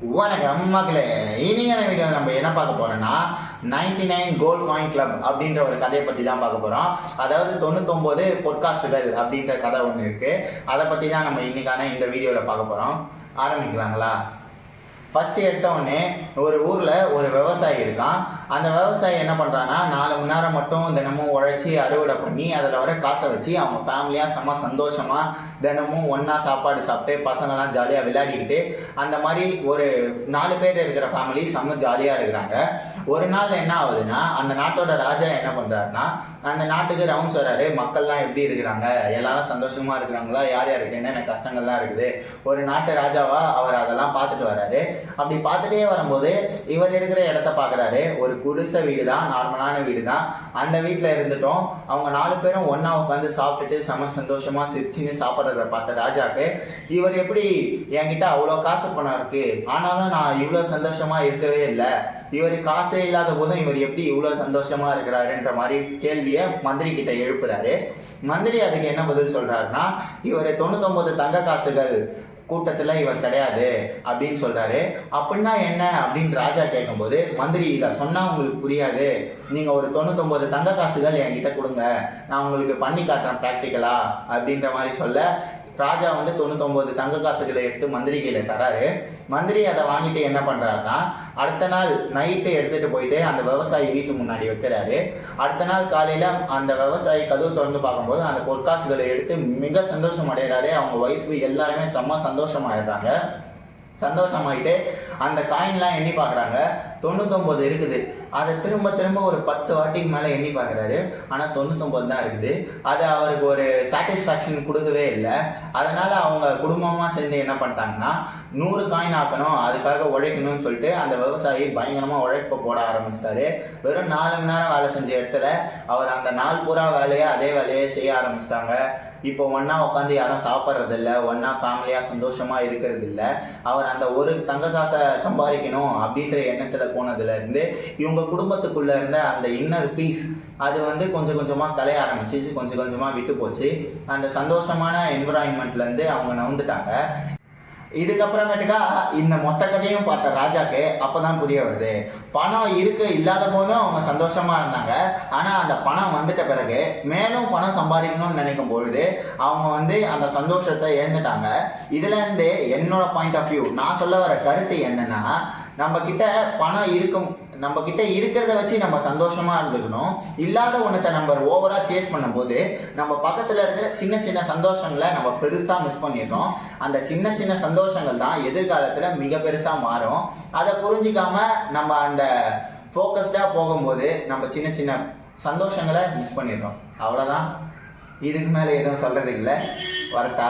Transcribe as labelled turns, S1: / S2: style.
S1: வணக்கம் மக்களே. இனியான வீடியோ நம்ம என்ன பார்க்க போறோம்னா 99 கோல்ட் காயின் கிளப் அப்படின்ற ஒரு கதையை பற்றி தான் பார்க்க போகிறோம். அதாவது 99 பொற்காசுகள் அப்படின்ற கதை ஒன்று இருக்கு. அதை பற்றி தான் நம்ம இன்னைக்கான இந்த வீடியோவில் பார்க்க போகிறோம். ஆரம்பிக்கலாங்களா? ஃபஸ்ட்டு எடுத்தவொடனே ஒரு ஊரில் ஒரு விவசாயி இருக்கான். அந்த விவசாயி என்ன பண்ணுறான்னா 4 மணி நேரம் மட்டும் தினமும் உழைச்சி அறுவடை பண்ணி அதில் வர காசை வச்சு அவங்க ஃபேமிலியாக செம்ம சந்தோஷமாக தினமும் ஒன்றா சாப்பாடு சாப்பிட்டு பசங்கள்லாம் ஜாலியாக விளையாடிக்கிட்டு அந்த மாதிரி ஒரு 4 பேர் இருக்கிற ஃபேமிலி செம்ம ஜாலியாக இருக்கிறாங்க. ஒரு நாள் என்ன ஆகுதுன்னா, அந்த நாட்டோட ராஜா என்ன பண்ணுறாருன்னா, அந்த நாட்டுக்கு ரவுண்ட்ஸ் வராரு. மக்கள்லாம் எப்படி இருக்கிறாங்க, எல்லாரும் சந்தோஷமாக இருக்கிறாங்களா, யார் யாருக்கு என்னென்ன கஷ்டங்கள்லாம் இருக்குது, ஒரு நாட்டு ராஜாவா அவர் அதெல்லாம் பார்த்துட்டு வராரு. அப்படி பார்த்துட்டே வரும்போது இவர் இருக்கிற இடத்த பார்க்குறாரு. ஒரு குடிசை வீடு தான், நார்மலான வீடு தான். அந்த வீட்டில் இருந்துட்டோம் அவங்க 4 பேரும் ஒன்றா உட்காந்து சாப்பிட்டுட்டு செம சந்தோஷமாக சிரிச்சுன்னு சாப்பிட்றத பார்த்த ராஜாக்கு, இவர் எப்படி என்கிட்ட அவ்வளோ காசு பணம் இருக்கு, ஆனாலும் நான் இவ்வளோ சந்தோஷமாக இருக்கவே இல்லை, இவர் காசே இல்லாத போதும் இவர் எப்படி இவ்வளோ சந்தோஷமாக இருக்கிறாருன்ற மாதிரி கேள்வியை மந்திரி கிட்ட எழுப்புறாரு. மந்திரி அதுக்கு என்ன பதில் சொல்கிறாருன்னா, இவர் 99 தங்க காசுகள் கூட்டத்தில் இவர் கிடையாது அப்படின்னு சொல்கிறாரு. அப்படின்னா என்ன அப்படின்னு ராஜா கேட்கும்போது, மந்திரி இதை சொன்னால் உங்களுக்கு புரியாது, நீங்கள் ஒரு 99 தங்க காசுகள் என்கிட்ட கொடுங்க, நான் உங்களுக்கு பண்ணி காட்டுறேன் ப்ராக்டிக்கலா அப்படின்ற மாதிரி சொல்ல, ராஜா 99 தங்க காசுகளை எடுத்து மந்திரி கீழே தராரு. மந்திரி அதை வாங்கிட்டு என்ன பண்ணுறாருன்னா, அடுத்த நாள் நைட்டு எடுத்துகிட்டு போயிட்டு அந்த விவசாயி வீட்டு முன்னாடி வைக்கிறாரு. அடுத்த நாள் காலையில் அந்த விவசாயி கதவு திறந்து பார்க்கும்போது அந்த பொற்காசுகளை எடுத்து மிக சந்தோஷம் அடைகிறாரு. அவங்க ஒய்ஃபு எல்லாருமே செம்ம சந்தோஷமாயிடுறாங்க. சந்தோஷமாயிட்டு அந்த காயின்லாம் எண்ணி பார்க்குறாங்க. 99 இருக்குது. அதை திரும்ப திரும்ப ஒரு 10 வாட்டிக்கு மேலே எண்ணி பார்க்குறாரு. ஆனால் 99 தான் இருக்குது. அது அவருக்கு ஒரு சாட்டிஸ்ஃபேக்ஷன் கொடுக்கவே இல்லை. அதனால் அவங்க குடும்பமாக சேர்ந்து என்ன பண்ணிட்டாங்கன்னா, 100 காயின் ஆக்கணும், அதுக்காக உழைக்கணும்னு சொல்லிட்டு அந்த விவசாயி பயங்கரமாக உழைப்பை போட ஆரம்பிச்சிட்டாரு. வெறும் 4 மணி நேரம் வேலை செஞ்ச இடத்துல அவர் அந்த நாள் பூரா வேலையை அதே வேலையை செய்ய ஆரம்பிச்சிட்டாங்க. இப்போ ஒன்றா உட்காந்து யாரும் சாப்பிட்றதில்ல, ஒன்றா ஃபேமிலியாக சந்தோஷமாக இருக்கிறது இல்லை. அவர் அந்த ஒரு தங்க காசை சம்பாதிக்கணும் அப்படின்ற எண்ணத்தில் போனதுலேருந்து இவங்க குடும்பத்துக்குள்ளே இருந்த அந்த இன்னர் பீஸ் அது கொஞ்சம் கொஞ்சமாக கலைய ஆரம்பிச்சிச்சு, கொஞ்சம் கொஞ்சமாக விட்டு போச்சு. அந்த சந்தோஷமான என்விரான்மெண்ட்லேருந்து அவங்க நவுந்துட்டாங்க. இதுக்கப்புறமேட்டுக்கா இந்த மொத்த கதையும் பார்த்த ராஜாக்கு அப்போதான் புரிய வருது, பணம் இல்லாத போதும் அவங்க சந்தோஷமா இருந்தாங்க. ஆனால் அந்த பணம் வந்துட்ட பிறகு மேலும் பணம் சம்பாதிக்கணும்னு நினைக்கும் பொழுது அவங்க அந்த சந்தோஷத்தை இழந்துட்டாங்க. இதுலேருந்து என்னோட பாயிண்ட் ஆஃப் வியூ, நான் சொல்ல வர கருத்து என்னன்னா, நம்ம கிட்ட இருக்கிறத வச்சு நம்ம சந்தோஷமா இருந்துக்கணும். இல்லாத ஒன்றத்தை நம்ம ஓவரா சேஸ் பண்ணும்போது நம்ம பக்கத்துல இருக்கிற சின்ன சின்ன சந்தோஷங்களை நம்ம பெருசா மிஸ் பண்ணிடுறோம். அந்த சின்ன சின்ன சந்தோஷங்கள் தான் எதிர்காலத்துல மிக பெருசா மாறும். அதை புரிஞ்சிக்காம நம்ம அந்த ஃபோக்கஸ்டா போகும்போது நம்ம சின்ன சின்ன சந்தோஷங்களை மிஸ் பண்ணிடுறோம். அவ்வளோதான். இதுக்கு மேலே எதுவும் சொல்றதுக்கு இல்லை. வரட்டா?